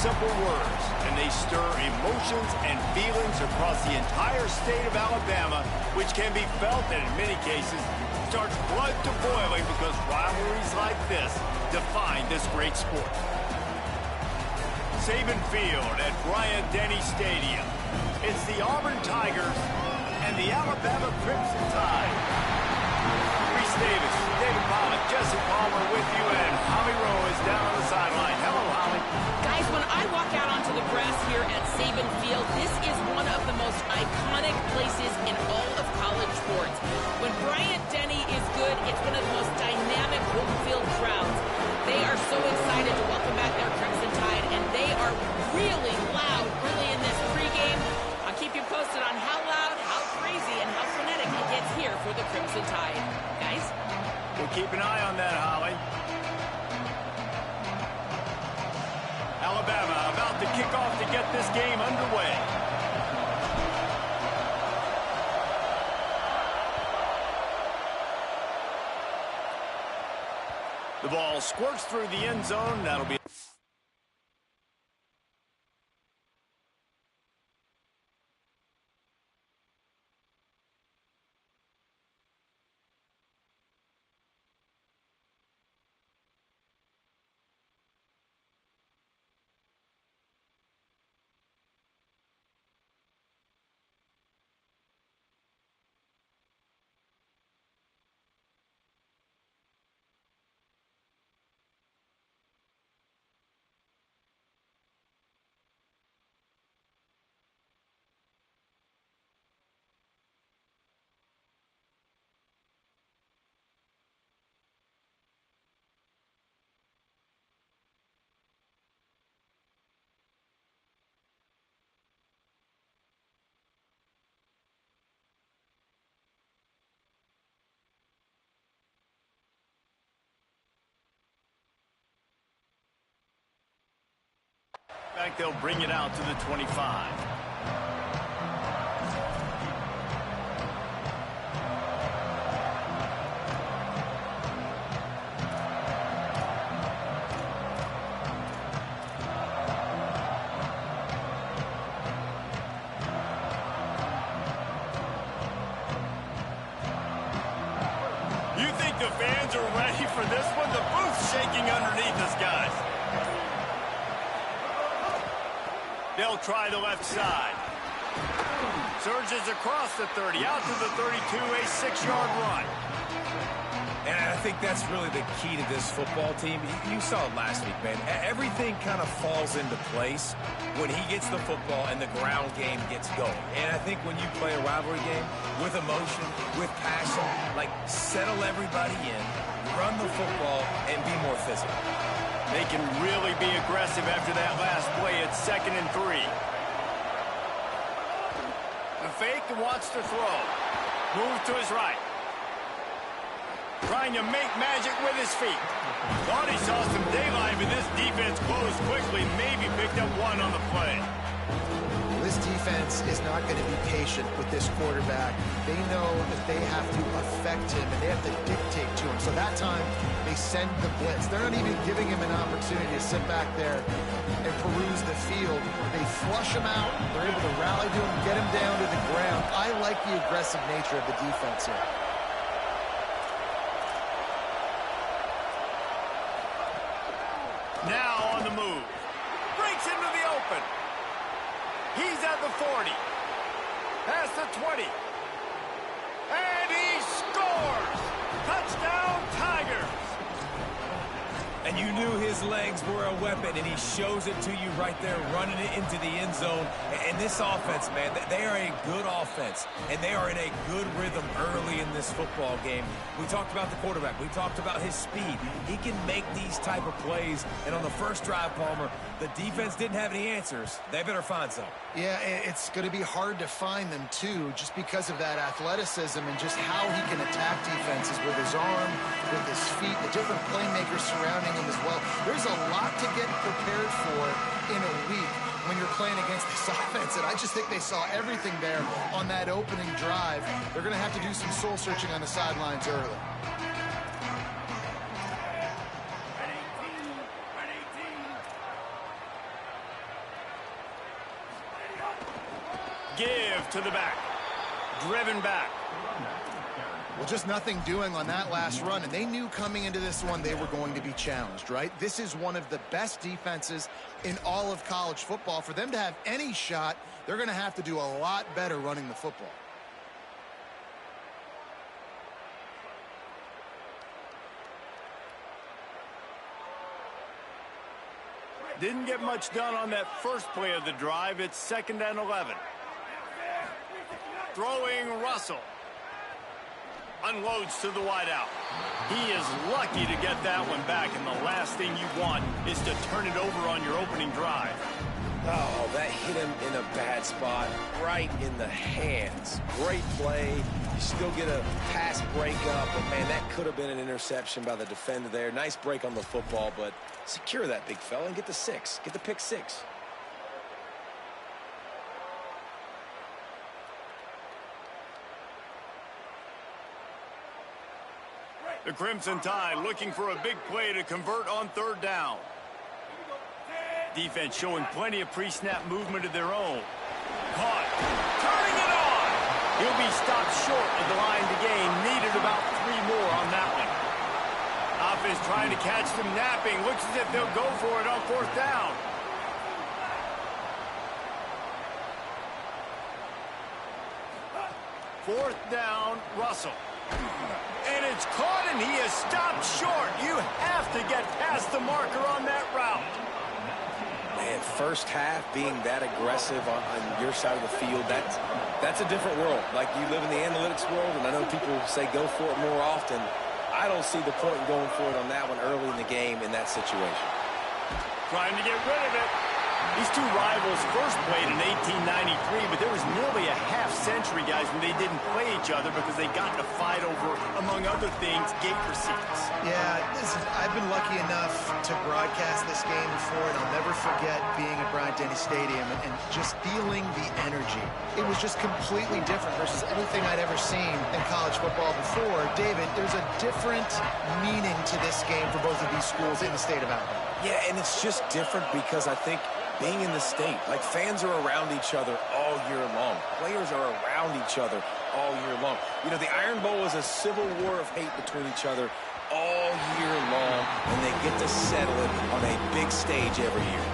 simple words, and they stir emotions and feelings across the entire state of Alabama, which can be felt and in many cases starts blood to boiling because rivalries like this define this great sport. Saban Field at Bryant-Denny Stadium. It's the Auburn Tigers and the Alabama Crimson Tide. Reese Davis, David Pollock, Jesse Palmer with you, and Holly Rowe is down on the sideline. Hello, Holly. Guys, when I walk out onto the grass here at Saban Field, this is one of the most iconic places in all of college sports. When Bryant-Denny is good, it's one of the most dynamic home field crowds. They are so excited to welcome back their Crimson Tide, and they are really loud early in this pregame. I'll keep you posted on how loud, how crazy, and how frenetic it gets here for the Crimson Tide. Guys? We'll keep an eye on that, Holly. Alabama about to kick off to get this game underway. The ball squirts through the end zone. That'll be... Back, they'll bring it out to the 25. You think the fans are ready for this one? The booth's shaking underneath us, guys. They'll try the left side. Surges across the 30, out to the 32, a 6-yard run. And I think that's really the key to this football team. You saw it last week, man. Everything kind of falls into place when he gets the football and the ground game gets going. And I think when you play a rivalry game with emotion, with passion, like settle everybody in, run the football, and be more physical. They can really be aggressive after that last play. It's 2nd and 3. The fake wants to throw. Move to his right. Trying to make magic with his feet. Thought he saw some daylight, but this defense closed quickly. Maybe picked up one on the play. This defense is not going to be patient with this quarterback. They know that they have to affect him, and they have to dictate to him. So that time, they send the blitz. They're not even giving him an opportunity to sit back there and peruse the field. They flush him out. They're able to rally to him, get him down to the ground. I like the aggressive nature of the defense here. Now on the move. Breaks into the open. He's at the 40. Past the 20. And he scores! Touchdown, Tigers! And you knew his legs were a weapon, and he shows it to you right there, running it into the end zone. And this offense, man, they are a good offense, and they are in a good rhythm early in this football game. We talked about the quarterback. We talked about his speed. He can make these type of plays, and on the first drive, Palmer, the defense didn't have any answers. They better find some. Yeah, it's going to be hard to find them, too, just because of that athleticism and just how he can attack defenses with his arm, with his feet, the different playmakers surrounding him as well. There's a lot to get prepared for in a week when you're playing against this offense, and I just think they saw everything there on that opening drive. They're going to have to do some soul-searching on the sidelines early. Give to the back. Driven back. Well, just nothing doing on that last run, and they knew coming into this one they were going to be challenged, right? This is one of the best defenses in all of college football. For them to have any shot, they're going to have to do a lot better running the football. Didn't get much done on that first play of the drive. It's 2nd and 11. Throwing Russell. Unloads to the wideout. He is lucky to get that one back, and the last thing you want is to turn it over on your opening drive. Oh, that hit him in a bad spot, right in the hands. Great play. You still get a pass breakup, but, man, that could have been an interception by the defender there. Nice break on the football, but secure that big fella and get the 6. Get the pick 6. The Crimson Tide looking for a big play to convert on 3rd down. Defense showing plenty of pre-snap movement of their own. Caught. Turning it on. He'll be stopped short of the line to gain. Needed about 3 more on that one. Offense trying to catch them napping. Looks as if they'll go for it on 4th down. Fourth down, Russell. And it's caught, and he is stopped short. You have to get past the marker on that route. Man, first half being that aggressive on your side of the field, that's a different world. Like, you live in the analytics world, and I know people say go for it more often. I don't see the point in going for it on that one early in the game in that situation. Trying to get rid of it. These two rivals first played in 1893, but there was nearly a half-century, guys, when they didn't play each other because they got in a fight over, among other things, gate receipts. Yeah, listen, I've been lucky enough to broadcast this game before, and I'll never forget being at Bryant-Denny Stadium and just feeling the energy. It was just completely different versus anything I'd ever seen in college football before. David, there's a different meaning to this game for both of these schools in the state of Alabama. Yeah, and it's just different because I think being in the state, like, fans are around each other all year long. Players are around each other all year long. You know, the Iron Bowl is a civil war of hate between each other all year long, and they get to settle it on a big stage every year.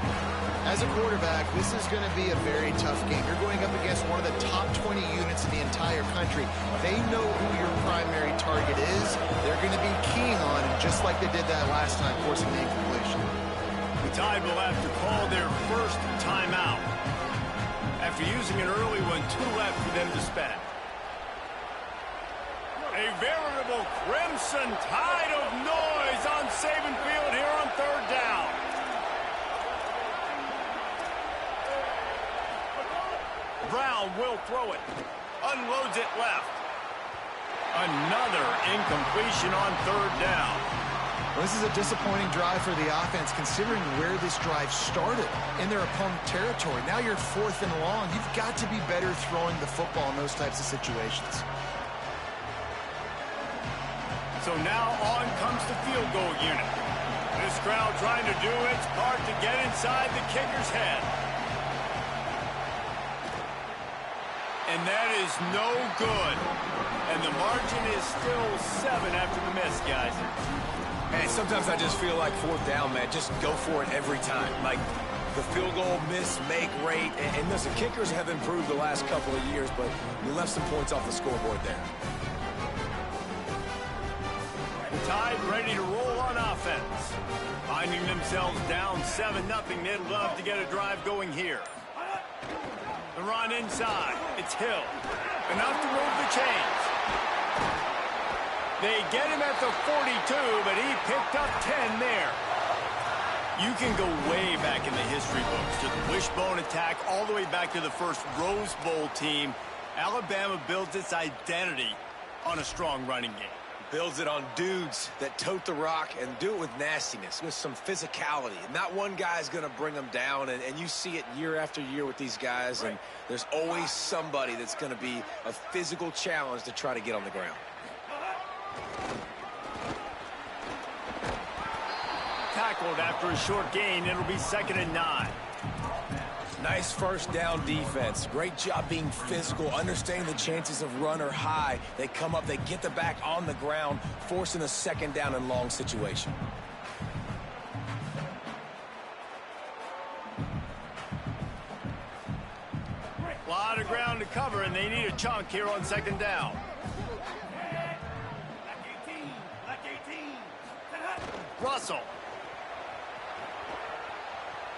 As a quarterback, this is going to be a very tough game. You're going up against one of the top 20 units in the entire country. They know who your primary target is. They're going to be keying on it, just like they did that last time, forcing the incompletion. The Tide will have to call their first timeout after using an early one, 2 left for them to spend. A veritable Crimson Tide of noise on Saban Field here on 3rd down. Brown will throw it. Unloads it left. Another incompletion on 3rd down. Well, this is a disappointing drive for the offense, considering where this drive started in their opponent territory. Now you're 4th and long. You've got to be better throwing the football in those types of situations. So now on comes the field goal unit. This crowd trying to do its part to get inside the kicker's head. And that is no good. And the margin is still 7 after the miss, guys. And sometimes I just feel like 4th down, man, just go for it every time. Like, the field goal, miss, make, rate. And listen, kickers have improved the last couple of years, but you left some points off the scoreboard there. The Tide ready to roll on offense. Finding themselves down 7-0, they'd love to get a drive going here. The run inside. It's Hill. Enough to move the chains. They get him at the 42, but he picked up 10 there. You can go way back in the history books to the wishbone attack all the way back to the first Rose Bowl team. Alabama builds its identity on a strong running game. Builds it on dudes that tote the rock and do it with nastiness, with some physicality. Not one guy's going to bring them down, and you see it year after year with these guys, and there's always somebody that's going to be a physical challenge to try to get on the ground. Tackled after a short gain. It'll be 2nd and 9. Nice first down defense. Great job being physical, understanding the chances of run are high. They come up, they get the back on the ground, forcing a second down and long situation. A lot of ground to cover, and they need a chunk here on second down. Russell.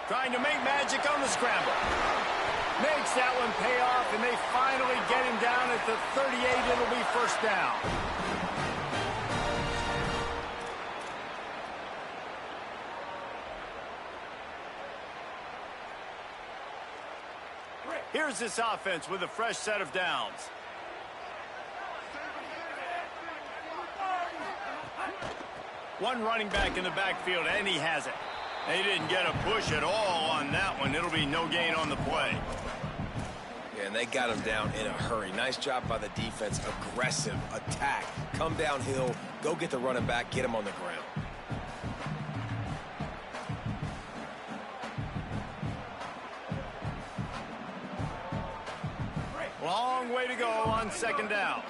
Trying to make magic on the scramble. Makes that one pay off, and they finally get him down at the 38. It'll be first down. Here's this offense with a fresh set of downs. One running back in the backfield, and he has it. They didn't get a push at all on that one. It'll be no gain on the play. Yeah, and they got him down in a hurry. Nice job by the defense. Aggressive attack. Come downhill, go get the running back, get him on the ground. Long way to go on second down.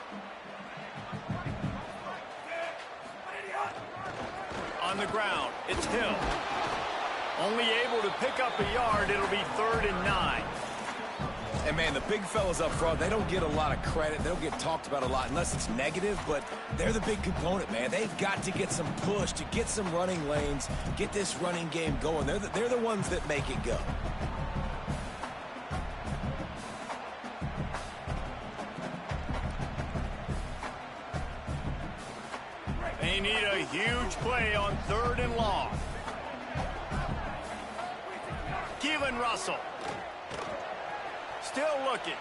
On the ground, it's Hill. Only able to pick up a yard. It'll be 3rd and 9. And, man, the big fellas up front, they don't get a lot of credit. They don't get talked about a lot unless it's negative, but they're the big component, man. They've got to get some push, to get some running lanes, get this running game going. They're the ones that make it go. They need a huge play on 3rd and long. Keelan Russell. Still looking.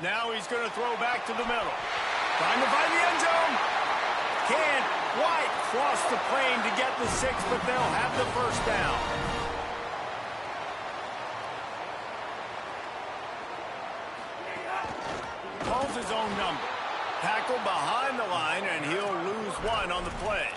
Now he's going to throw back to the middle. Trying to find the end zone. Can't quite cross the plane to get the 6, but they'll have the first down. Calls his own number. Tackle behind the line, and he'll lose 1 on the play.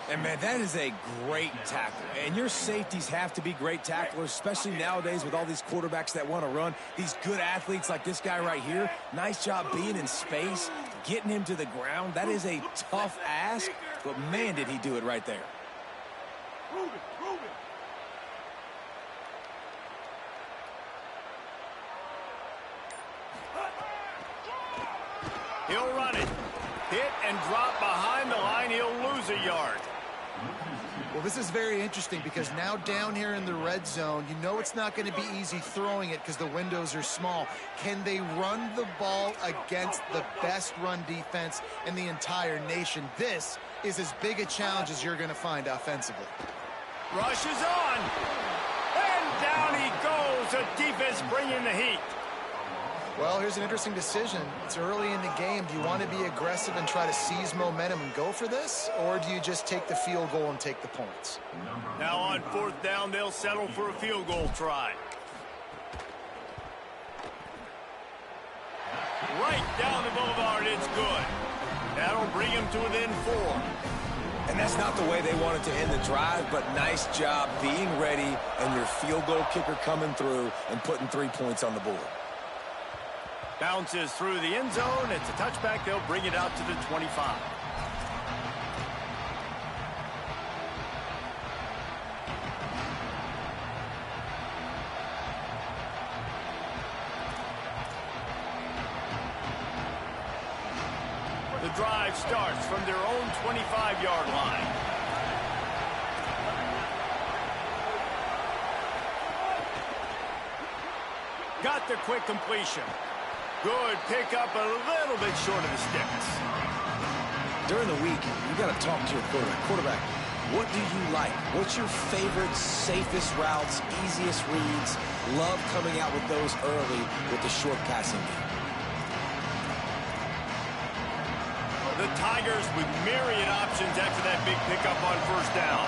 And, man, that is a great tackle. And your safeties have to be great tacklers, especially nowadays with all these quarterbacks that want to run. These good athletes like this guy right here, nice job being in space, getting him to the ground. That is a tough ask, but, man, did he do it right there. He'll run it. Hit and drop behind the line. He'll lose a yard. Well, this is very interesting because now down here in the red zone, you know it's not going to be easy throwing it because the windows are small. Can they run the ball against the best run defense in the entire nation? This is as big a challenge as you're going to find offensively. Rush is on. And down he goes. The defense bringing the heat. Well, here's an interesting decision. It's early in the game. Do you want to be aggressive and try to seize momentum and go for this? Or do you just take the field goal and take the points? Now on 4th down, they'll settle for a field goal try. Right down the boulevard, it's good. That'll bring him to within 4. And that's not the way they wanted to end the drive, but nice job being ready and your field goal kicker coming through and putting 3 points on the board. Bounces through the end zone. It's a touchback. They'll bring it out to the 25. The drive starts from their own 25-yard line. Got the quick completion. Good pickup, a little bit short of the sticks. During the week, you got to talk to your quarterback. Quarterback, what do you like? What's your favorite, safest routes, easiest reads? Love coming out with those early with the short passing game. The Tigers with myriad options after that big pickup on 1st down.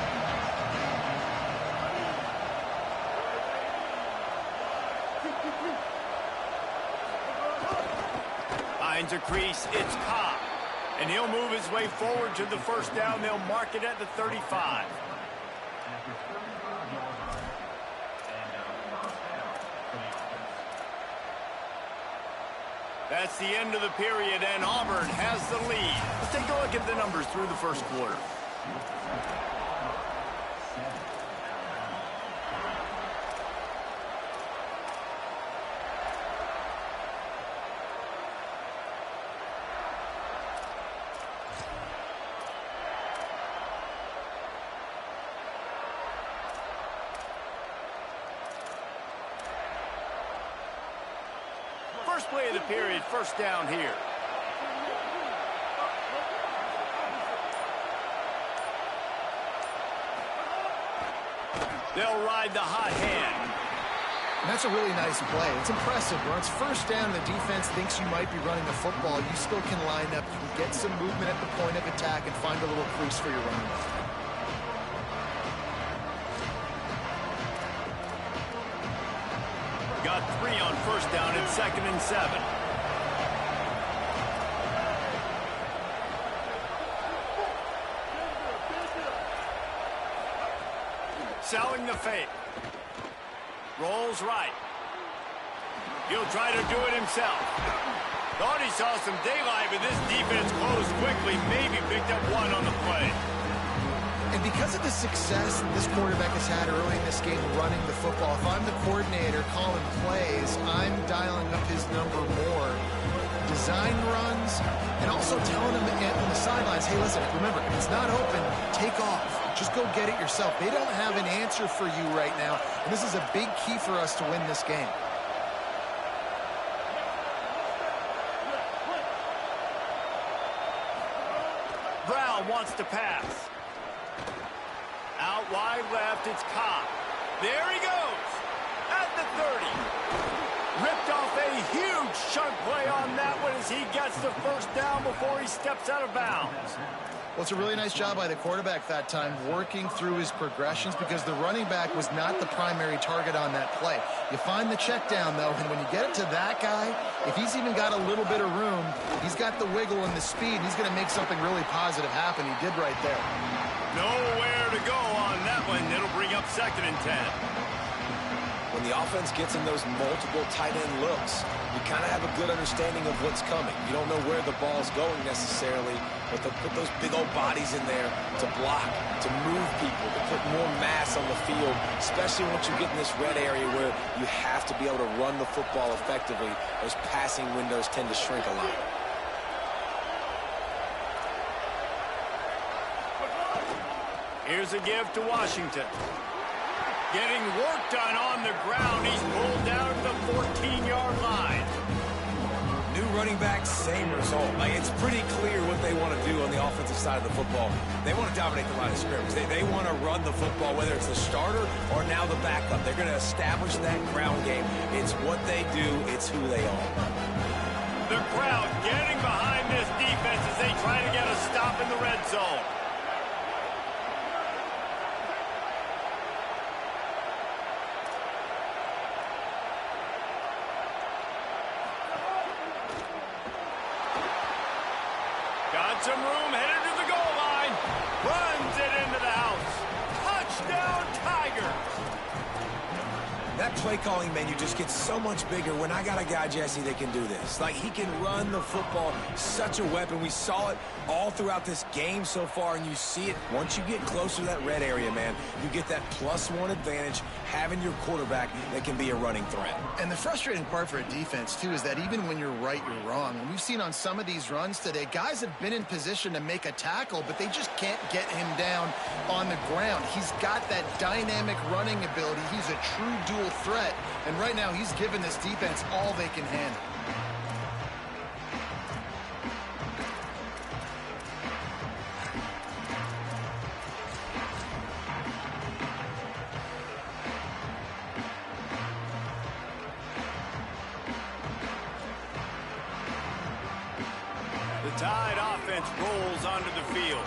Finds a crease, it's Cobb. And he'll move his way forward to the 1st down. They'll mark it at the 35. That's the end of the period, and Auburn has the lead. Let's take a look at the numbers through the first quarter. First play of the period, first down here. They'll ride the hot hand. And that's a really nice play. It's impressive. When it's first down and the defense thinks you might be running the football, you still can line up, you can get some movement at the point of attack and find a little crease for your running back. Got 3 on first down and 2nd and 7. Selling the fake. Rolls right. He'll try to do it himself. Thought he saw some daylight, but this defense closed quickly. Maybe picked up 1 on the play. And because of the success this quarterback has had early in this game running the football, if I'm the coordinator calling plays, I'm dialing up his number more. Design runs, and also telling him on the sidelines, hey, listen, remember, if it's not open, take off. Just go get it yourself. They don't have an answer for you right now, and this is a big key for us to win this game. Brown wants to pass. Out wide left, it's Cobb. There he goes. At the 30. Ripped off a huge chunk play on that one as he gets the first down before he steps out of bounds. Well, it's a really nice job by the quarterback that time, working through his progressions because the running back was not the primary target on that play. You find the check down, though, and when you get it to that guy, if he's even got a little bit of room, he's got the wiggle and the speed, and he's going to make something really positive happen. He did right there. Nowhere to go on that one. It'll bring up 2nd and 10. When the offense gets in those multiple tight end looks, you kind of have a good understanding of what's coming. You don't know where the ball's going necessarily, but they'll put those big old bodies in there to block, to move people, to put more mass on the field, especially once you get in this red area where you have to be able to run the football effectively. Those passing windows tend to shrink a lot. Here's a give to Washington. Getting work done on the ground. He's pulled down to the 14-yard line. New running back, same result. Like, it's pretty clear what they want to do on the offensive side of the football. They want to dominate the line of scrimmage. They want to run the football, whether it's the starter or now the backup. They're going to establish that ground game. It's what they do. It's who they are. The crowd getting behind this defense as they try to get a stop in the red zone. Got some room, headed to the goal line. Runs it into the house. Touchdown, Tigers. That play calling menu just gets so much bigger when I got a guy, Jesse, that can do this. Like, he can run the football, such a weapon. We saw it all throughout this game so far, and you see it once you get closer to that red area, man. You get that +1 advantage having your quarterback that can be a running threat. And the frustrating part for a defense, too, is that even when you're right, you're wrong. And we've seen on some of these runs today, guys have been in position to make a tackle, but they just can't get him down on the ground. He's got that dynamic running ability. He's a true dual threat, and right now he's given this defense all they can handle. The Tide offense rolls onto the field.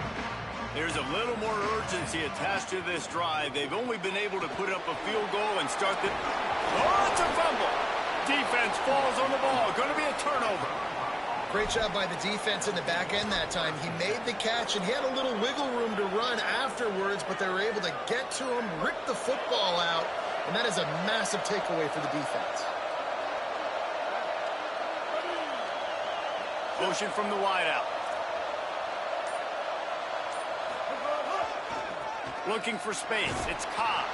There's a little more urgency attached to this drive. They've only been able to put up a field goal and start the... Oh, it's a fumble! Defense falls on the ball. Going to be a turnover. Great job by the defense in the back end that time. He made the catch, and he had a little wiggle room to run afterwards, but they were able to get to him, rip the football out, and that is a massive takeaway for the defense. Motion from the wideout. Looking for space. It's Cobb.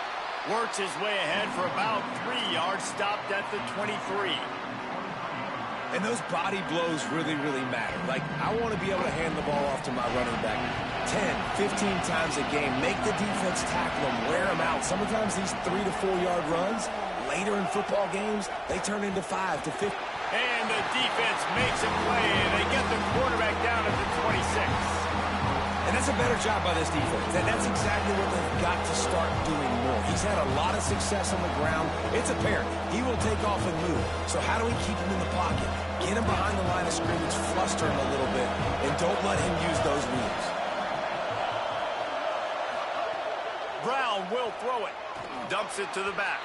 Works his way ahead for about 3 yards. Stopped at the 23. And those body blows really, really matter. Like, I want to be able to hand the ball off to my running back 10, 15 times a game. Make the defense tackle them, wear them out. Sometimes these 3 to 4 yard runs, later in football games, they turn into 5 to 50. And the defense makes a play, and they get the quarterback down at the 26. And that's a better job by this defense. That's exactly what they've got to start doing more. He's had a lot of success on the ground. It's apparent. He will take off and move. So how do we keep him in the pocket? Get him behind the line of scrimmage, fluster him a little bit, and don't let him use those wheels. Brown will throw it. Dumps it to the back.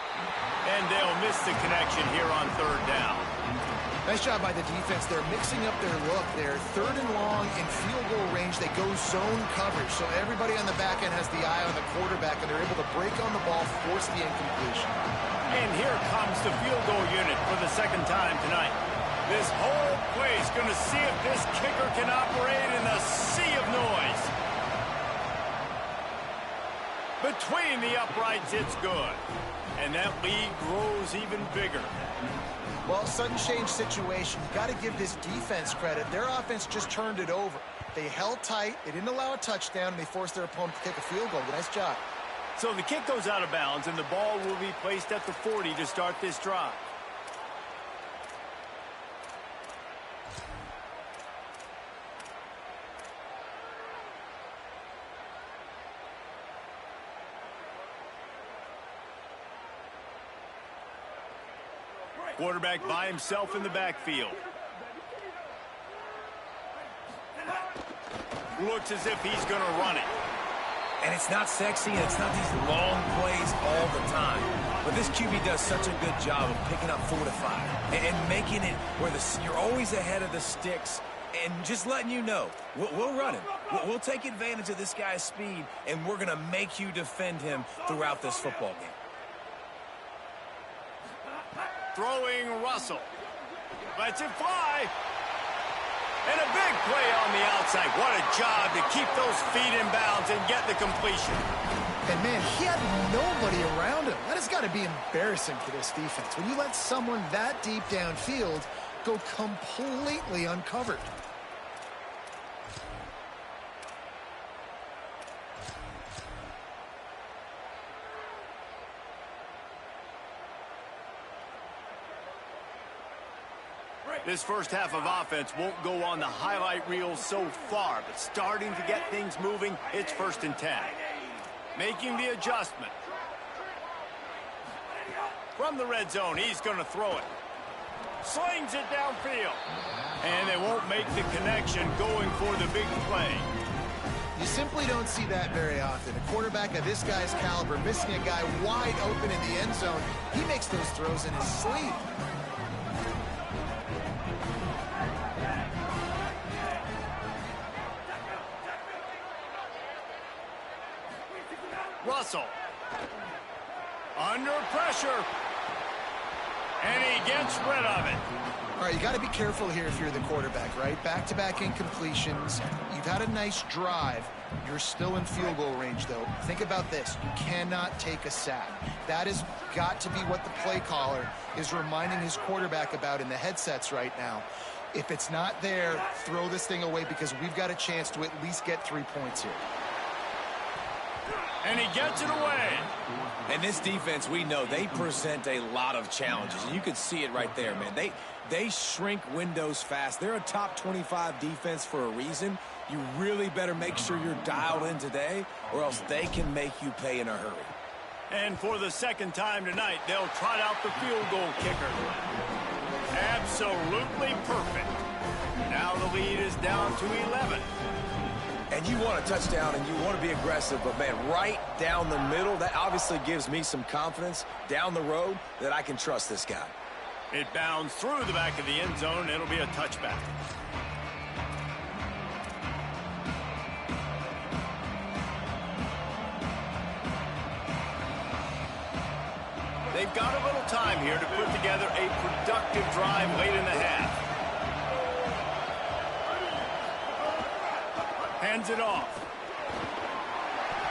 And they'll miss the connection here on 3rd down. Nice job by the defense. They're mixing up their look. They're 3rd and long in field goal range. They go zone coverage. So everybody on the back end has the eye on the quarterback, and they're able to break on the ball, force the incompletion. And here comes the field goal unit for the 2nd time tonight. This whole play is going to see if this kicker can operate in the sea of noise. Between the uprights, it's good. And that lead grows even bigger. Well, sudden change situation. You got to give this defense credit. Their offense just turned it over. They held tight. They didn't allow a touchdown, and they forced their opponent to kick a field goal. Nice job. So the kick goes out of bounds, and the ball will be placed at the 40 to start this drive. Quarterback by himself in the backfield. Looks as if he's going to run it. And it's not sexy, and it's not these long plays all the time. But this QB does such a good job of picking up 4 to 5 and making it where you're always ahead of the sticks and just letting you know, we'll run him. We'll take advantage of this guy's speed, and we're going to make you defend him throughout this football game. Throwing Russell. Lets it fly. And a big play on the outside. What a job to keep those feet in bounds and get the completion. And, man, he had nobody around him. That has got to be embarrassing for this defense. When you let someone that deep downfield go completely uncovered. This first half of offense won't go on the highlight reel so far, but starting to get things moving, it's 1st and 10. Making the adjustment. From the red zone, he's going to throw it. Slings it downfield. And they won't make the connection going for the big play. You simply don't see that very often. A quarterback of this guy's caliber missing a guy wide open in the end zone. He makes those throws in his sleep. Russell. Under pressure. And he gets rid of it. All right, you got to be careful here if you're the quarterback, right? Back-to-back incompletions. You've had a nice drive. You're still in field goal range, though. Think about this. You cannot take a sack. That has got to be what the play caller is reminding his quarterback about in the headsets right now. If it's not there, throw this thing away because we've got a chance to at least get 3 points here. And he gets it away. And this defense, we know, they present a lot of challenges. And you can see it right there, man. They shrink windows fast. They're a top 25 defense for a reason. You really better make sure you're dialed in today, or else they can make you pay in a hurry. And for the 2nd time tonight, they'll trot out the field goal kicker. Absolutely perfect. Now the lead is down to 11. And you want a touchdown and you want to be aggressive, but, man, right down the middle, that obviously gives me some confidence down the road that I can trust this guy. It bounds through the back of the end zone. It'll be a touchback. They've got a little time here to put together a productive drive late in the half. Hands it off.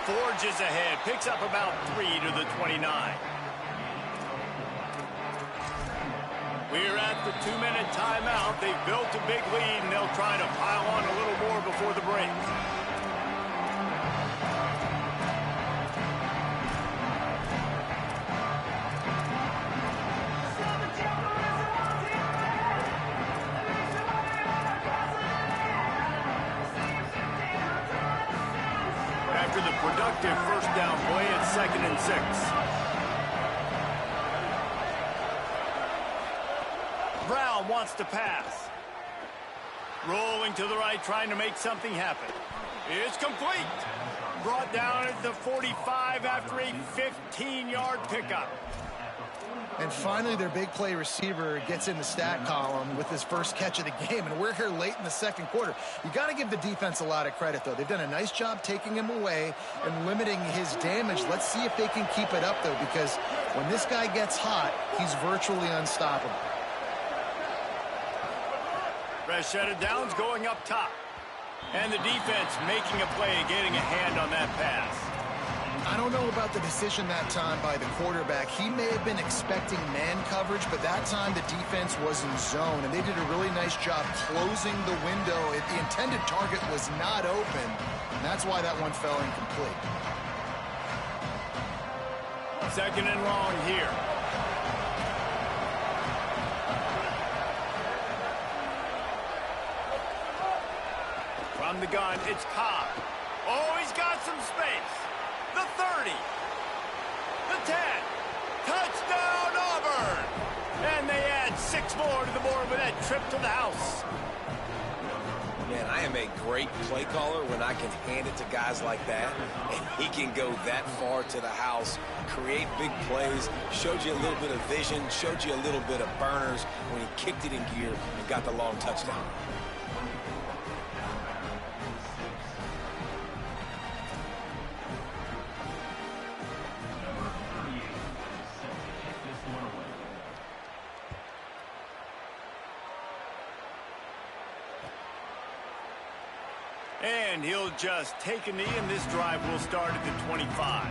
Forges ahead. Picks up about 3 to the 29. We're at the 2-minute timeout. They've built a big lead, and they'll try to pile on a little more before the break. After the productive first down play, it's 2nd and 6. Brown wants to pass. Rolling to the right, trying to make something happen. It's complete. Brought down at the 45 after a 15-yard pickup. And finally, their big play receiver gets in the stat column with his first catch of the game, and we're here late in the second quarter. You got to give the defense a lot of credit, though. They've done a nice job taking him away and limiting his damage. Let's see if they can keep it up, though, because when this guy gets hot, he's virtually unstoppable. Fresh set of downs going up top. And the defense making a play, getting a hand on that pass. I don't know about the decision that time by the quarterback. He may have been expecting man coverage, but that time the defense was in zone, and they did a really nice job closing the window. The intended target was not open, and that's why that one fell incomplete. 2nd and long here. From the gun, it's Cobb. Oh, he's got some space. The 30. The 10. Touchdown, Auburn! And they add 6 more to the board with that trip to the house. Man, I am a great play caller when I can hand it to guys like that, and he can go that far to the house, create big plays, showed you a little bit of vision, showed you a little bit of burners when he kicked it in gear and got the long touchdown. And he'll just take a knee, and this drive will start at the 25.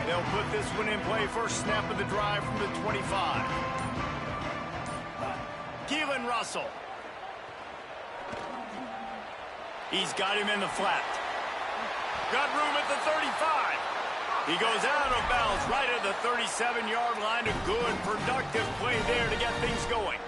They'll put this one in play. First snap of the drive from the 25. Keelan Russell. He's got him in the flat. Got room at the 35. He goes out of bounds right at the 37-yard line. A good, productive play there to get things going.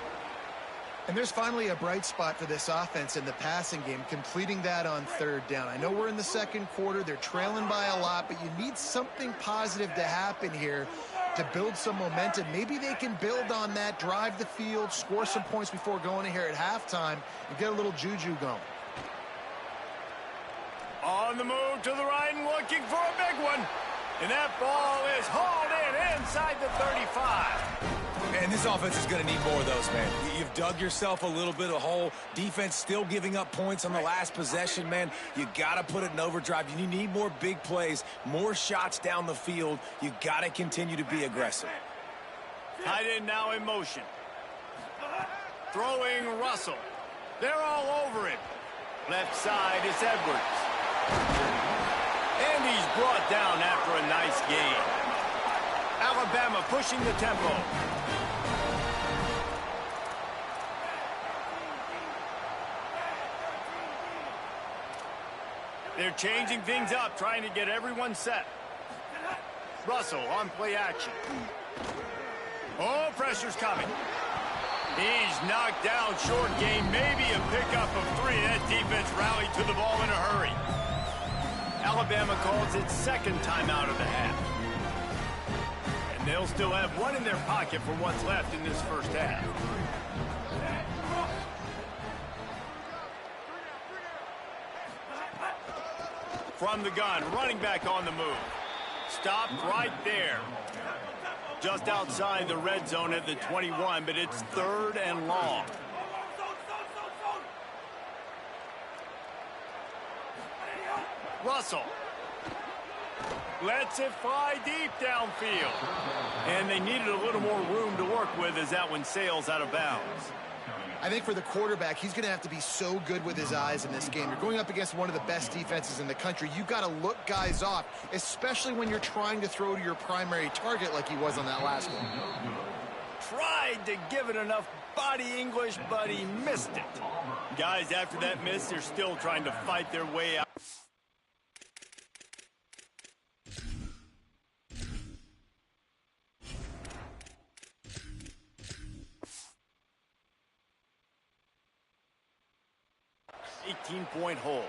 And there's finally a bright spot for this offense in the passing game, completing that on 3rd down. I know we're in the second quarter. They're trailing by a lot, but you need something positive to happen here to build some momentum. Maybe they can build on that, drive the field, score some points before going in here at halftime, and get a little juju going. On the move to the right and looking for a big one. And that ball is hauled in inside the 35. And this offense is going to need more of those, man. You've dug yourself a little bit of hole. Defense still giving up points on the last possession, man. You got to put it in overdrive. You need more big plays, more shots down the field. You got to continue to be aggressive. Tight end now in motion. Throwing Russell. They're all over him. Left side is Edwards. And he's brought down after a nice gain. Alabama pushing the tempo. They're changing things up, trying to get everyone set. Russell on play action. Oh, pressure's coming. He's knocked down short game, maybe a pickup of 3. That defense rallied to the ball in a hurry. Alabama calls its 2nd timeout of the half. And they'll still have 1 in their pocket for what's left in this first half. From the gun, running back on the move. Stopped right there. Just outside the red zone at the 21, but it's 3rd and long. Russell lets it fly deep downfield. And they needed a little more room to work with as that one sails out of bounds. I think for the quarterback, he's going to have to be so good with his eyes in this game. You're going up against one of the best defenses in the country. You've got to look guys off, especially when you're trying to throw to your primary target like he was on that last one. Tried to give it enough body English, but he missed it. Guys, after that miss, they're still trying to fight their way out. Point hole.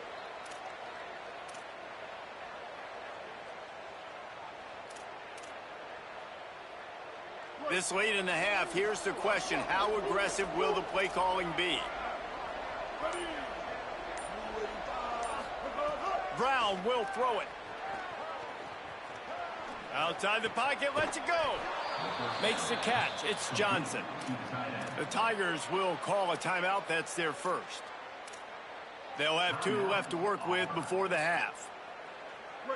This late in the half, here's the question. How aggressive will the play calling be? Brown will throw it. Outside the pocket, lets it go. Makes the catch. It's Johnson. The Tigers will call a timeout. That's their first. They'll have 2 left to work with before the half.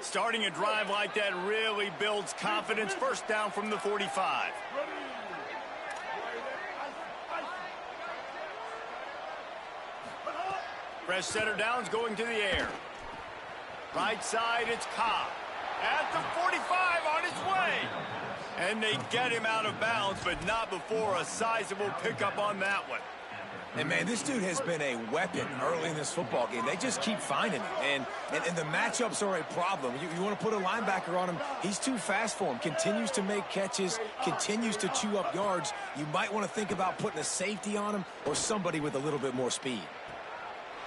Starting a drive like that really builds confidence. First down from the 45. Fresh center downs going to the air. Right side, it's Cobb. At the 45 on his way. And they get him out of bounds, but not before a sizable pickup on that one. And, man, this dude has been a weapon early in this football game. They just keep finding him. And the matchups are a problem. You want to put a linebacker on him, he's too fast for him. Continues to make catches, continues to chew up yards. You might want to think about putting a safety on him or somebody with a little bit more speed.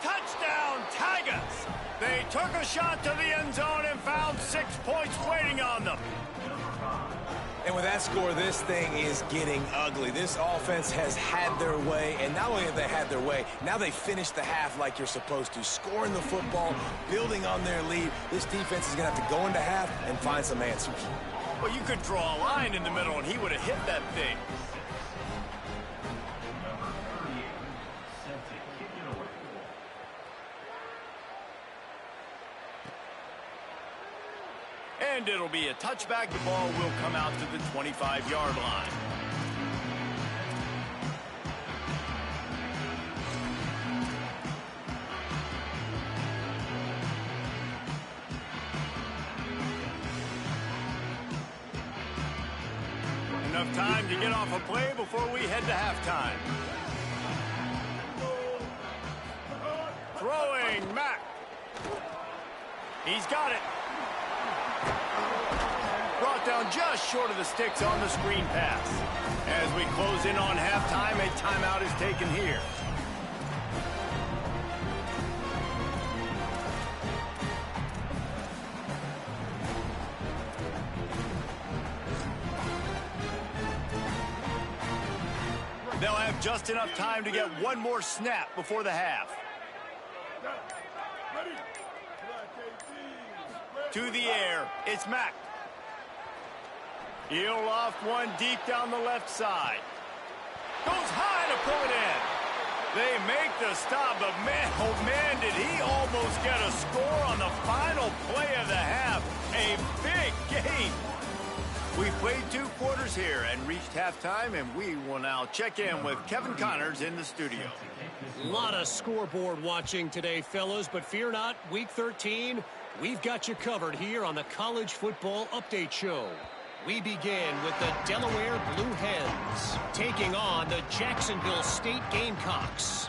Touchdown, Tigers! They took a shot to the end zone and found 6 points waiting on them. And with that score, this thing is getting ugly. This offense has had their way, and not only have they had their way, now they finished the half like you're supposed to, scoring the football, building on their lead. This defense is going to have to go into half and find some answers. Well, you could draw a line in the middle, and he would have hit that thing. And it'll be a touchback. The ball will come out to the 25-yard line. Enough time to get off a play before we head to halftime. Throwing, Mack. He's got it. Brought down just short of the sticks on the screen pass. As we close in on halftime, a timeout is taken here. They'll have just enough time to get one more snap before the half. To the air, it's Mack. He'll loft one deep down the left side. Goes high to pull it in. They make the stop, but man, oh man, did he almost get a score on the final play of the half. A big game. We've played 2 quarters here and reached halftime, and we will now check in with Kevin Connors in the studio. A lot of scoreboard watching today, fellas, but fear not, Week 13, we've got you covered here on the College Football Update Show. We begin with the Delaware Blue Hens taking on the Jacksonville State Gamecocks.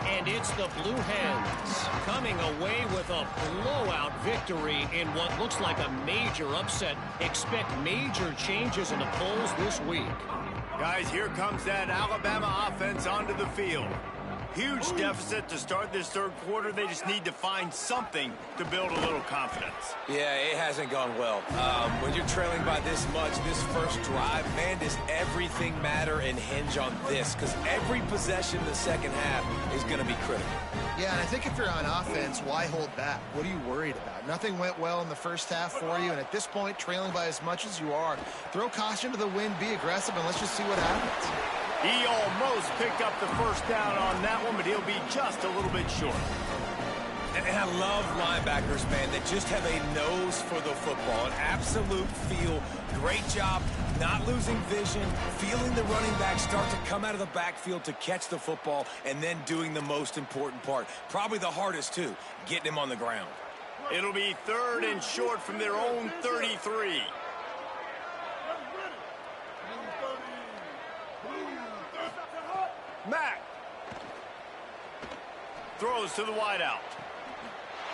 And it's the Blue Hens coming away with a blowout victory in what looks like a major upset. Expect major changes in the polls this week. Guys, here comes that Alabama offense onto the field. Huge deficit to start this 3rd quarter. They just need to find something to build a little confidence. Yeah, it hasn't gone well. When you're trailing by this much, this first drive, man, does everything matter and hinge on this? Because every possession in the second half is going to be critical. Yeah, and I think if you're on offense, why hold back? What are you worried about? Nothing went well in the first half for you, and at this point, trailing by as much as you are, throw caution to the wind, be aggressive, and let's just see what happens. He almost picked up the first down on that one, but he'll be just a little bit short. And I love linebackers, man, that just have a nose for the football, an absolute feel. Great job not losing vision, feeling the running back start to come out of the backfield to catch the football, and then doing the most important part. Probably the hardest, too, getting him on the ground. It'll be 3rd and short from their own 33. Mack throws to the wideout.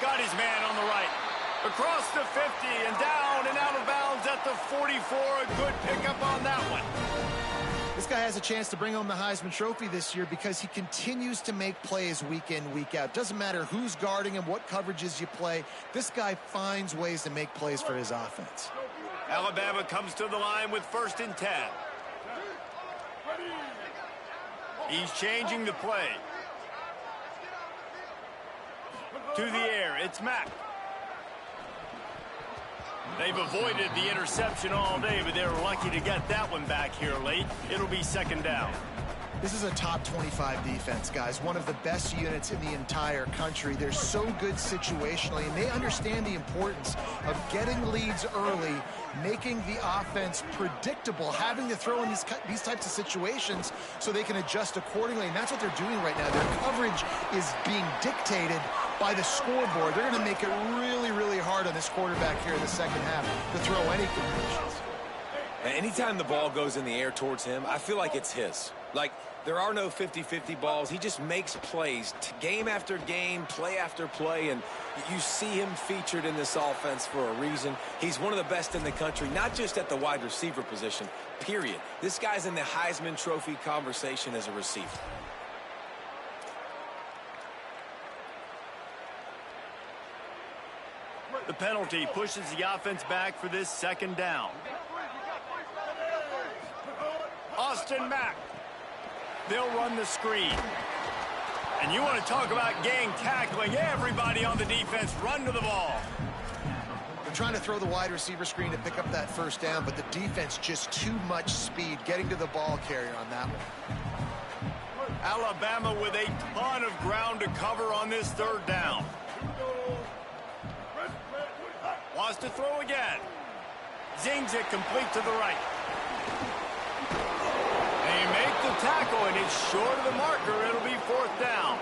Got his man on the right. Across the 50 and down and out of bounds at the 44. A good pickup on that one. This guy has a chance to bring home the Heisman Trophy this year because he continues to make plays week in, week out. Doesn't matter who's guarding him, what coverages you play. This guy finds ways to make plays for his offense. Alabama comes to the line with 1st and 10. He's changing the play. To the air, it's Mack. They've avoided the interception all day, but they're lucky to get that one back here late. It'll be 2nd down. This is a top 25 defense, guys. One of the best units in the entire country. They're so good situationally, and they understand the importance of getting leads early, making the offense predictable, having to throw in these types of situations so they can adjust accordingly. And that's what they're doing right now. Their coverage is being dictated by the scoreboard. They're going to make it really, really hard on this quarterback here in the second half to throw any completions. Anytime the ball goes in the air towards him, I feel like it's his. Like, there are no 50-50 balls. He just makes plays game after game, play after play, and you see him featured in this offense for a reason. He's one of the best in the country, not just at the wide receiver position, period. This guy's in the Heisman Trophy conversation as a receiver. The penalty pushes the offense back for this 2nd down. Austin Mack. They'll run the screen. And you want to talk about gang tackling. Everybody on the defense run to the ball. They're trying to throw the wide receiver screen to pick up that 1st down, but the defense just too much speed getting to the ball carrier on that one. Alabama with a ton of ground to cover on this 3rd down. Wants to throw again. Zings it complete to the right. They make the tackle, and it's short of the marker. It'll be 4th down.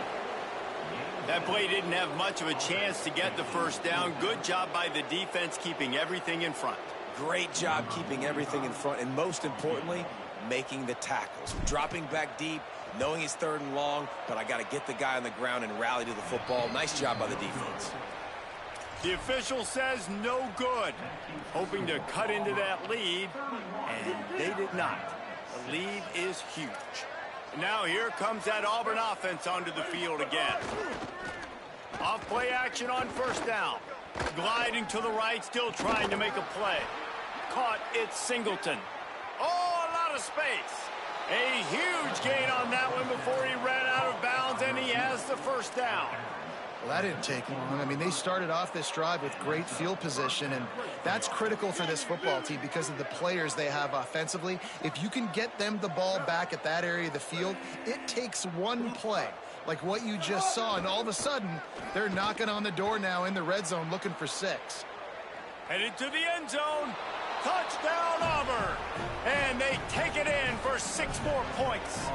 That play didn't have much of a chance to get the 1st down. Good job by the defense keeping everything in front. Great job keeping everything in front, and most importantly, making the tackles. Dropping back deep, knowing it's 3rd and long, but I got to get the guy on the ground and rally to the football. Nice job by the defense. The official says no good. Hoping to cut into that lead, and they did not. The lead is huge. Now here comes that Auburn offense onto the field again. Off play action on 1st down. Gliding to the right, still trying to make a play. Caught, it's Singleton. Oh, a lot of space. A huge gain on that one before he ran out of bounds, and he has the 1st down. Well, that didn't take long. I mean, they started off this drive with great field position, and that's critical for this football team because of the players they have offensively. If you can get them the ball back at that area of the field, it takes one play, like what you just saw, and all of a sudden, they're knocking on the door now in the red zone looking for 6. Headed to the end zone. Touchdown, Auburn. And they take it in for 6 more points.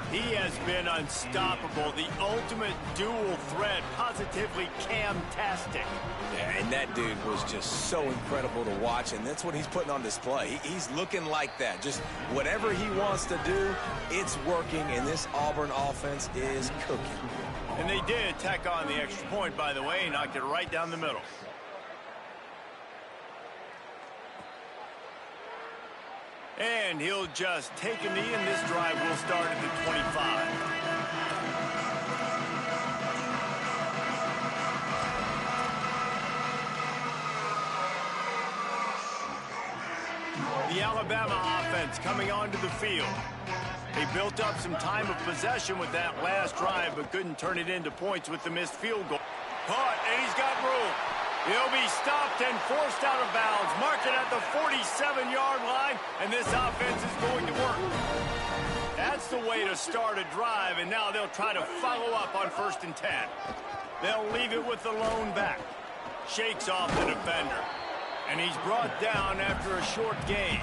He has been unstoppable, the ultimate dual threat, positively Cam-tastic. Yeah, and that dude was just so incredible to watch, and that's what he's putting on display. He's looking like that. Just whatever he wants to do, it's working, and this Auburn offense is cooking. And they did tack on the extra point, by the way, knocked it right down the middle. And he'll just take a knee, and this drive will start at the 25. The Alabama offense coming onto the field. They built up some time of possession with that last drive, but couldn't turn it into points with the missed field goal. Caught, and he's got room. He'll be stopped and forced out of bounds. Mark it at the 47-yard line, and this offense is going to work. That's the way to start a drive, and now they'll try to follow up on 1st and 10. They'll leave it with the lone back. Shakes off the defender. And he's brought down after a short gain.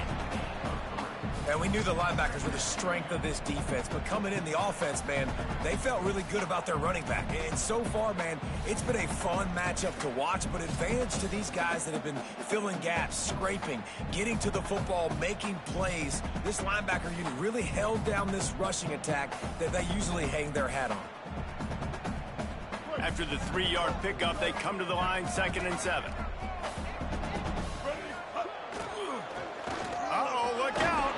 And we knew the linebackers were the strength of this defense, but coming in the offense, man, they felt really good about their running back. And so far, man, it's been a fun matchup to watch, but advantage to these guys that have been filling gaps, scraping, getting to the football, making plays. This linebacker unit really held down this rushing attack that they usually hang their hat on. After the 3-yard pickup, they come to the line, 2nd and 7. Uh-oh, look out.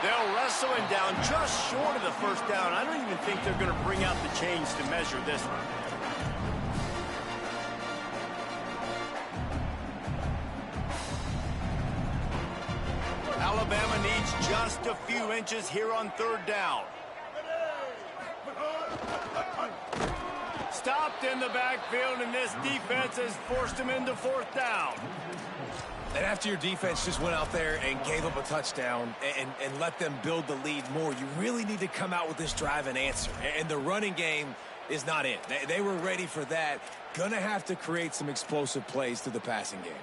They'll wrestle him down just short of the 1st down. I don't even think they're going to bring out the chains to measure this one. Alabama needs just a few inches here on 3rd down. Stopped in the backfield, and this defense has forced him into 4th down. And after your defense just went out there and gave up a touchdown and let them build the lead more, you really need to come out with this drive and answer. And the running game is not it. They were ready for that. Gonna have to create some explosive plays through the passing game.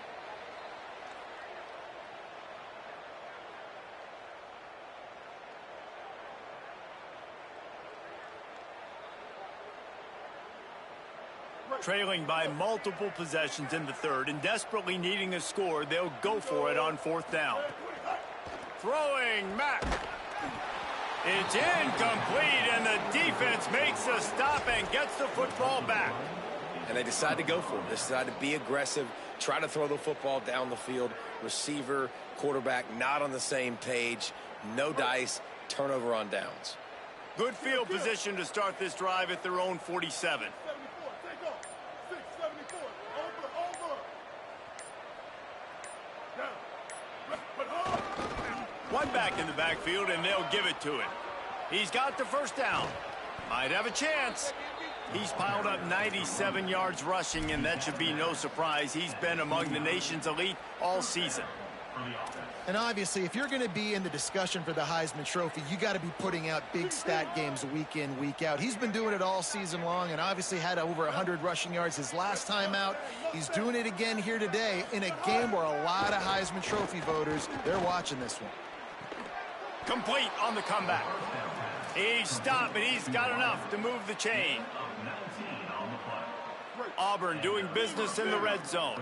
Trailing by multiple possessions in the 3rd and desperately needing a score, they'll go for it on 4th down. Throwing Mack. It's incomplete, and the defense makes a stop and gets the football back. And they decide to go for it. They decide to be aggressive, try to throw the football down the field. Receiver, quarterback not on the same page. No dice, turnover on downs. Good field position to start this drive at their own 47. One back in the backfield, and they'll give it to him. He's got the 1st down. Might have a chance. He's piled up 97 yards rushing, and that should be no surprise. He's been among the nation's elite all season. And obviously, if you're going to be in the discussion for the Heisman Trophy, you got to be putting out big stat games week in, week out. He's been doing it all season long and obviously had over 100 rushing yards his last time out. He's doing it again here today in a game where a lot of Heisman Trophy voters, they're watching this one. Complete on the comeback. He's stopped, but he's got enough to move the chain. Auburn doing business in the red zone.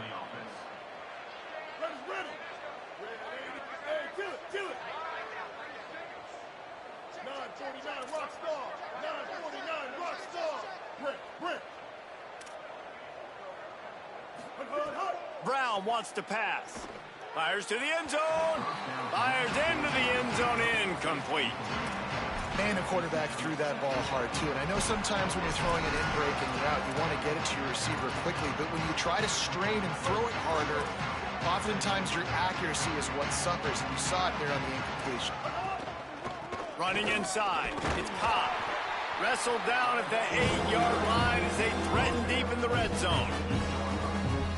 Brown wants to pass. Fires to the end zone. Fires into the end zone. Incomplete. Man, the quarterback threw that ball hard, too. And I know sometimes when you're throwing an in-breaking route, you want to get it to your receiver quickly. But when you try to strain and throw it harder, oftentimes your accuracy is what suffers. And you saw it there on the incompletion. Running inside. It's Cobb. Wrestled down at the 8-yard line as they threaten deep in the red zone.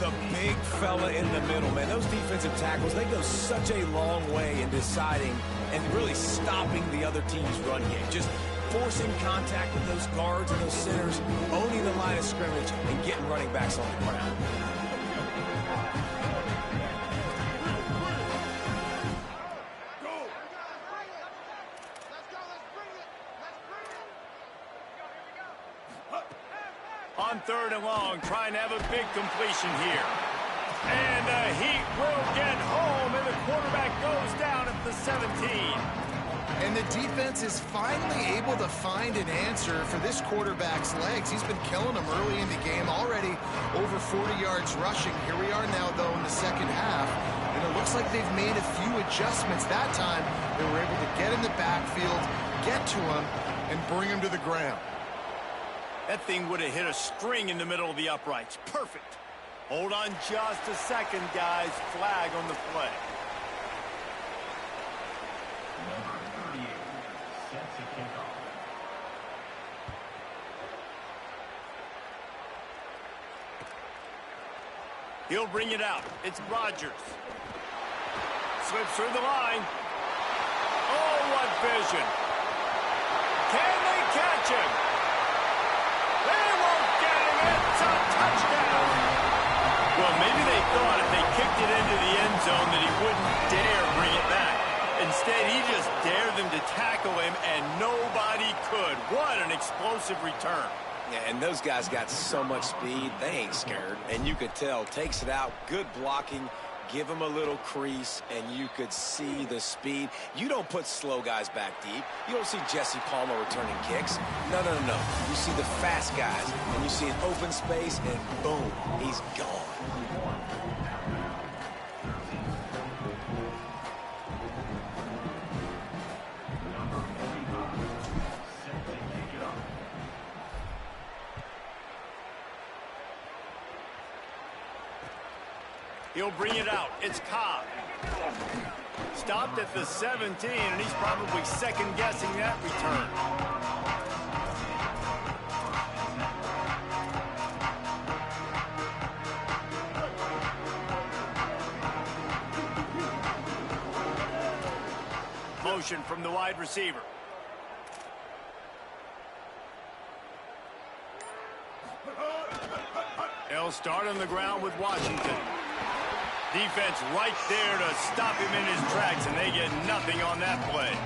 The big fella in the middle, man. Those defensive tackles, they go such a long way in deciding and really stopping the other team's run game. Just forcing contact with those guards and those centers, owning the line of scrimmage, and getting running backs on the ground. On 3rd and long, trying to have a big completion here. And the Heat will get home, and the quarterback goes down at the 17. And the defense is finally able to find an answer for this quarterback's legs. He's been killing them early in the game, already over 40 yards rushing. Here we are now, though, in the 2nd half. And it looks like they've made a few adjustments. That time, they were able to get in the backfield, get to him, and bring him to the ground. That thing would have hit a string in the middle of the uprights. Perfect. Hold on just a second, guys. Flag on the play. Number 38 sets a kickoff. He'll bring it out. It's Rodgers. Slips through the line. Oh, what vision. Can they catch him? They won't get him. It's a touchdown. Well, maybe they thought if they kicked it into the end zone that he wouldn't dare bring it back. Instead, he just dared them to tackle him, and nobody could. What an explosive return. Yeah, and those guys got so much speed, they ain't scared. And you could tell, takes it out, good blocking, give him a little crease, and you could see the speed. You don't put slow guys back deep. You don't see Jesse Palmer returning kicks. No. You see the fast guys, and you see an open space, and boom, he's gone. He'll bring it out. It's Cobb. Stopped at the 17, and he's probably second-guessing that return. Motion from the wide receiver. They'll start on the ground with Washington. Defense right there to stop him in his tracks, and they get nothing on that play.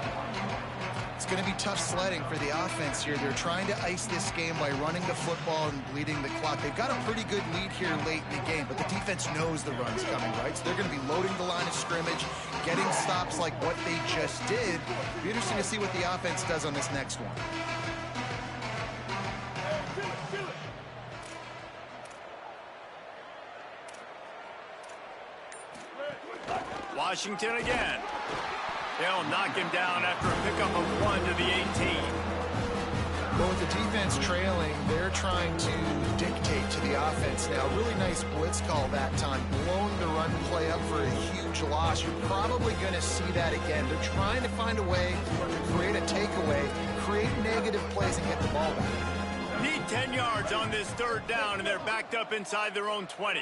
It's going to be tough sledding for the offense here. They're trying to ice this game by running the football and bleeding the clock. They've got a pretty good lead here late in the game, but the defense knows the run's coming, right? So they're going to be loading the line of scrimmage, getting stops like what they just did. It'll be interesting to see what the offense does on this next one. Washington again. They'll knock him down after a pickup of 1 to the 18. But with the defense trailing, they're trying to dictate to the offense now. Really nice blitz call that time. Blowing the run play up for a huge loss. You're probably going to see that again. They're trying to find a way to create a takeaway, create negative plays, and get the ball back. Need 10 yards on this third down, and they're backed up inside their own 20.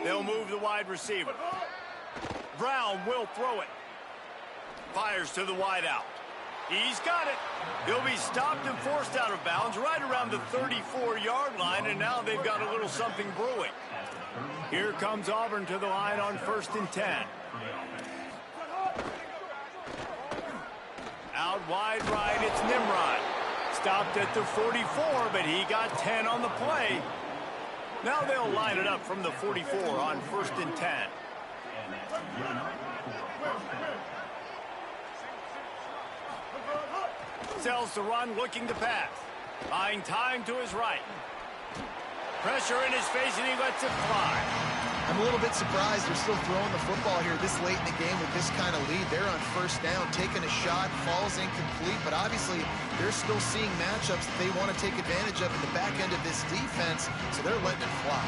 They'll move the wide receiver. Brown will throw it. Fires to the wideout. He's got it. He'll be stopped and forced out of bounds right around the 34-yard line, and now they've got a little something brewing. Here comes Auburn to the line on 1st and 10. Out wide right, it's Nimrod. Stopped at the 44, but he got 10 on the play. Now they'll line it up from the 44 on 1st and 10. Sells the run, looking to pass. Buying time to his right. Pressure in his face, and he lets it fly. I'm a little bit surprised they're still throwing the football here this late in the game with this kind of lead. They're on 1st down, taking a shot, falls incomplete, but obviously they're still seeing matchups that they want to take advantage of in the back end of this defense, so they're letting it fly.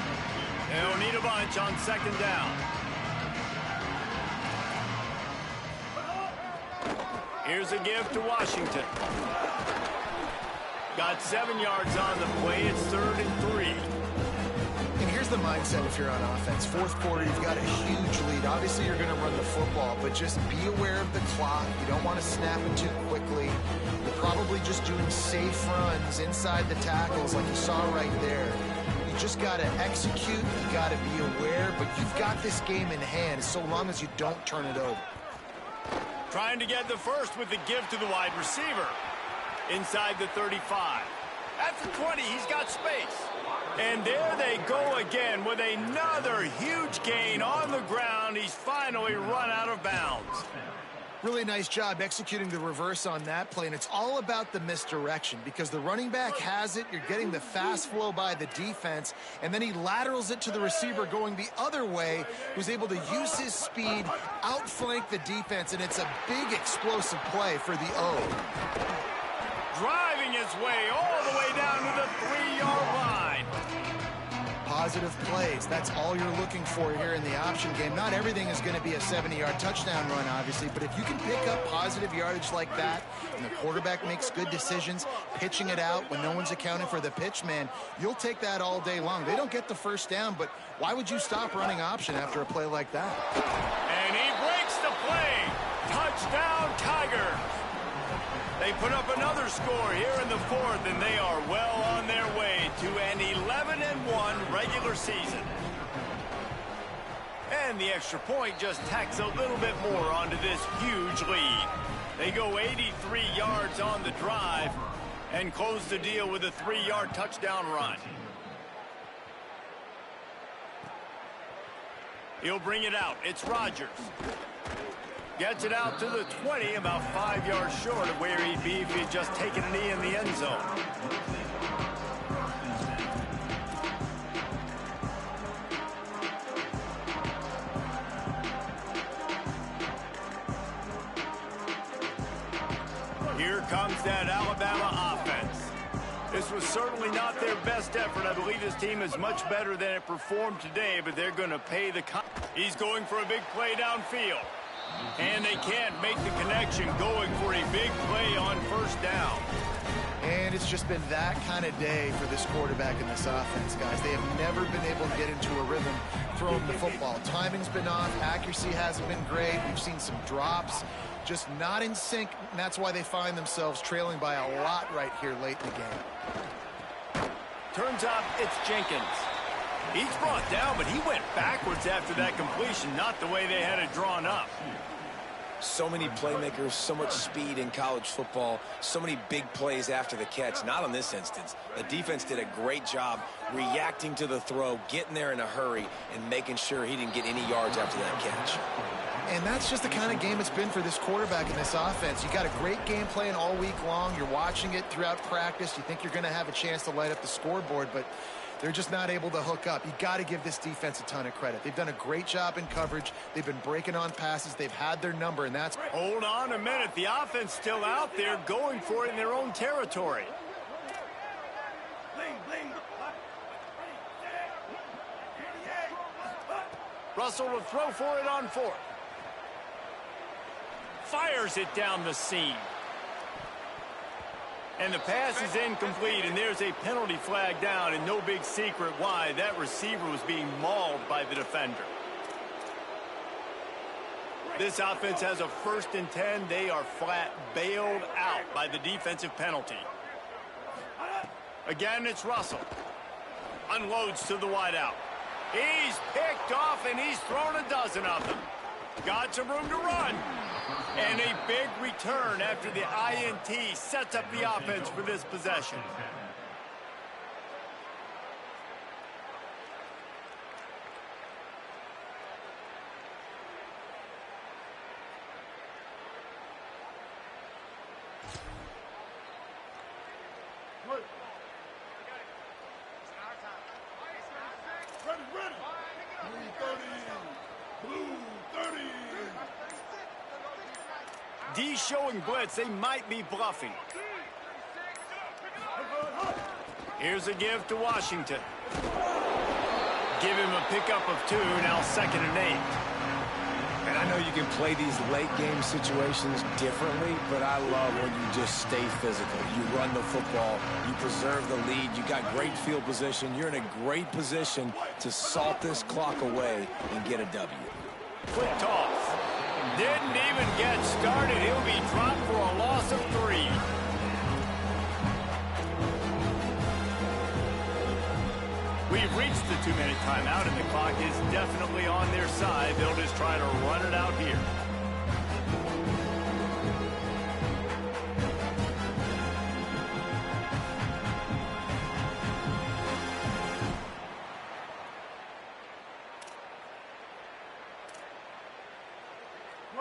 They'll need a bunch on 2nd down. Here's a give to Washington. Got 7 yards on the play. It's 3rd and 3. And here's the mindset if you're on offense. 4th quarter, you've got a huge lead. Obviously, you're going to run the football, but just be aware of the clock. You don't want to snap it too quickly. You're probably just doing safe runs inside the tackles like you saw right there. You just got to execute. You got to be aware, but you've got this game in hand so long as you don't turn it over. Trying to get the first with the give to the wide receiver. Inside the 35. At the 20, he's got space. And there they go again with another huge gain on the ground. He's finally run out of bounds. Really nice job executing the reverse on that play, and it's all about the misdirection because the running back has it. You're getting the fast flow by the defense, and then he laterals it to the receiver going the other way, who's able to use his speed, outflank the defense, and it's a big explosive play for the O. Driving his way all the way down to the 3-yard line. positive plays. That's all you're looking for here in the option game. Not everything is going to be a 70-yard touchdown run, obviously, but if you can pick up positive yardage like that, and the quarterback makes good decisions, pitching it out when no one's accounting for the pitch, man, you'll take that all day long. They don't get the first down, but why would you stop running option after a play like that? And he breaks the play. Touchdown, Tigers. They put up another score here in the fourth, and they are well on their way to an 11-1 regular season. And the extra point just tacks a little bit more onto this huge lead. They go 83 yards on the drive and close the deal with a 3-yard touchdown run. He'll bring it out. It's Rodgers. Gets it out to the 20, about 5 yards short of where he'd be if he'd just taken a knee in the end zone. Here comes that Alabama offense. This was certainly not their best effort. I believe this team is much better than it performed today, but they're going to pay the cost. He's going for a big play downfield. And they can't make the connection, going for a big play on first down. And it's just been that kind of day for this quarterback in this offense, guys. They have never been able to get into a rhythm throwing the football. Timing's been off. Accuracy hasn't been great. We've seen some drops. Just not in sync, and that's why they find themselves trailing by a lot right here late in the game. Turns out it's Jenkins. He's brought down, but he went backwards after that completion, not the way they had it drawn up. So many playmakers, so much speed in college football, so many big plays after the catch. Not in this instance. The defense did a great job reacting to the throw, getting there in a hurry, and making sure he didn't get any yards after that catch. And that's just the kind of game it's been for this quarterback in this offense. You got a great game plan all week long. You're watching it throughout practice. You think you're going to have a chance to light up the scoreboard, but they're just not able to hook up. You got to give this defense a ton of credit. They've done a great job in coverage. They've been breaking on passes. They've had their number, and that's... Hold on a minute. The offense still out there going for it in their own territory. Russell will throw for it on fourth. Fires it down the seam. And the pass is incomplete, and there's a penalty flag down, and no big secret why. That receiver was being mauled by the defender. This offense has a 1st and 10. They are flat bailed out by the defensive penalty. Again, it's Russell. Unloads to the wideout. He's picked off, and he's thrown a dozen of them. Got some room to run. And a big return after the INT sets up the offense for this possession. D showing blitz. They might be bluffing. Here's a give to Washington. Give him a pickup of 2, now 2nd and 8. And I know you can play these late game situations differently, but I love when you just stay physical. You run the football, you preserve the lead, you got great field position. You're in a great position to salt this clock away and get a W. Quick toss. Didn't even get started. He'll be dropped for a loss of 3. We've reached the 2-minute timeout, and the clock is definitely on their side. They'll just try to run it out here.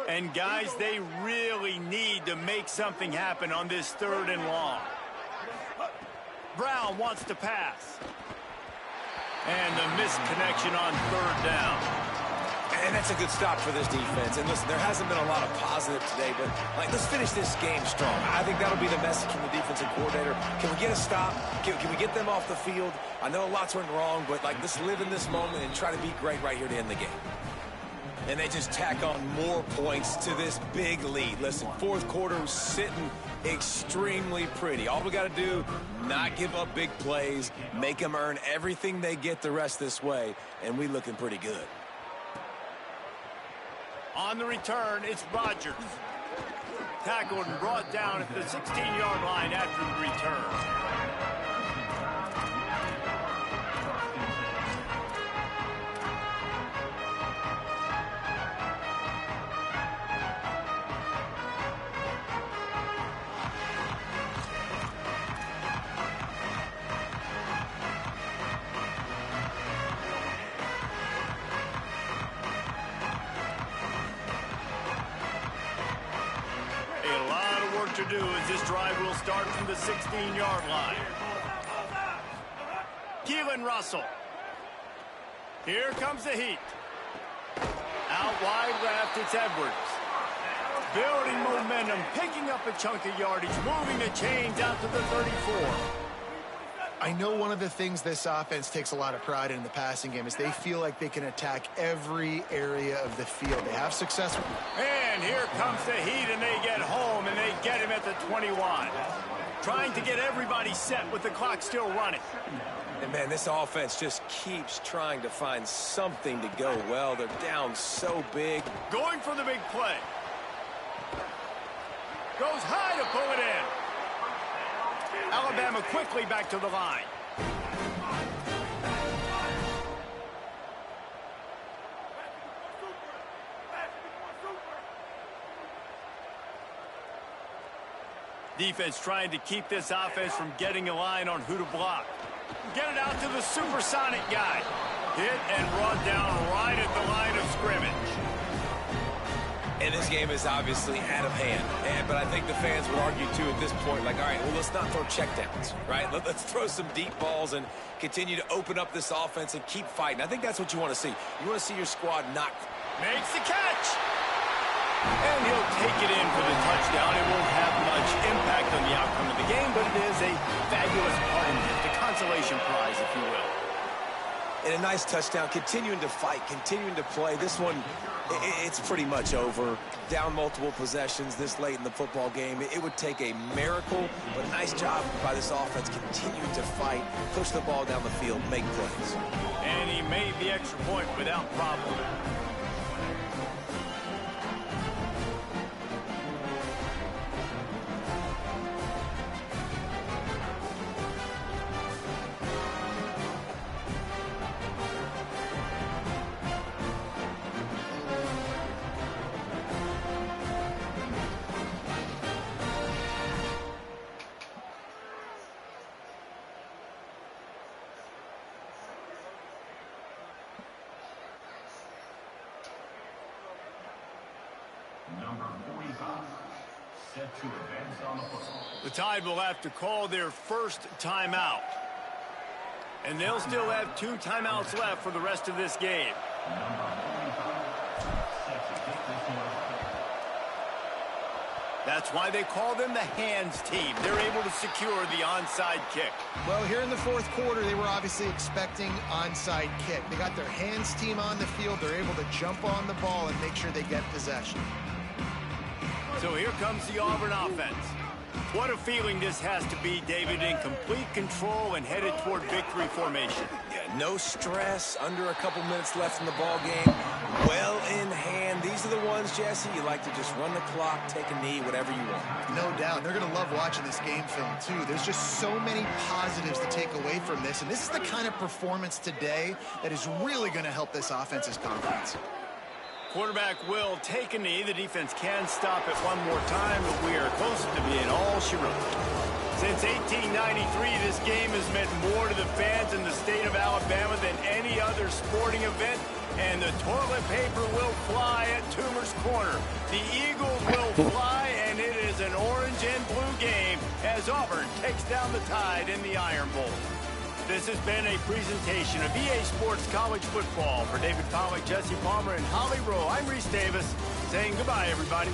And guys, they really need to make something happen on this 3rd and long. Brown wants to pass. And the missed connection on 3rd down. And that's a good stop for this defense. And listen, there hasn't been a lot of positive today, but let's finish this game strong. I think that'll be the message from the defensive coordinator. Can we get a stop? Can we get them off the field? I know lots went wrong, but let's live in this moment and try to be great right here to end the game. And they just tack on more points to this big lead. Listen, fourth quarter was sitting extremely pretty. All we got to do, not give up big plays, make them earn everything they get the rest this way, and we looking pretty good. On the return, it's Rodgers. Tackled and brought down at the 16-yard line after the return. To do as this drive will start from the 16-yard line. Keelan Russell. Here comes the heat. Out wide left, it's Edwards. Building momentum, picking up a chunk of yardage, moving the chains out to the 34. I know one of the things this offense takes a lot of pride in the passing game is they feel like they can attack every area of the field. They have success. And here comes the heat, and they get home, and they get him at the 21. Trying to get everybody set with the clock still running. And, man, this offense just keeps trying to find something to go well. They're down so big. Going for the big play. Goes high to pull it in. Alabama quickly back to the line. Defense trying to keep this offense from getting a line on who to block. Get it out to the supersonic guy. Hit and brought down right at the line of scrimmage. And this game is obviously out of hand. But I think the fans would argue, too, at this point, all right, well, let's not throw checkdowns, right? Let's throw some deep balls and continue to open up this offense and keep fighting. I think that's what you want to see. You want to see your squad not... Makes the catch! And he'll take it in for the touchdown. It won't have much impact on the outcome of the game, but it is a fabulous part of it, the consolation prize, if you will. And a nice touchdown, continuing to fight, continuing to play. This one, it's pretty much over. Down multiple possessions this late in the football game. It would take a miracle, but a nice job by this offense continuing to fight, push the ball down the field, make plays. And he made the extra point without problem. Number 45, set to advance on the football. The Tide will have to call their first timeout. And they'll still have 2 timeouts left for the rest of this game. Number 45, set to kick this one off. That's why they call them the hands team. They're able to secure the onside kick. Well, here in the fourth quarter, they were obviously expecting onside kick. They got their hands team on the field. They're able to jump on the ball and make sure they get possession. So here comes the Auburn offense. What a feeling this has to be, David, in complete control and headed toward victory formation. Yeah, no stress, under a couple minutes left in the ball game. Well in hand. These are the ones, Jesse, you like to just run the clock, take a knee, whatever you want. No doubt. They're going to love watching this game film, too. There's just so many positives to take away from this, and this is the kind of performance today that is really going to help this offense's confidence. Quarterback will take a knee. The defense can stop it one more time, but we are close to being all she wrote. Since 1893, this game has meant more to the fans in the state of Alabama than any other sporting event, and the toilet paper will fly at Toomer's Corner. The Eagles will fly, and it is an orange and blue game as Auburn takes down the Tide in the Iron Bowl. This has been a presentation of EA Sports College Football. For David Pollack, Jesse Palmer, and Holly Rowe, I'm Reese Davis saying goodbye, everybody.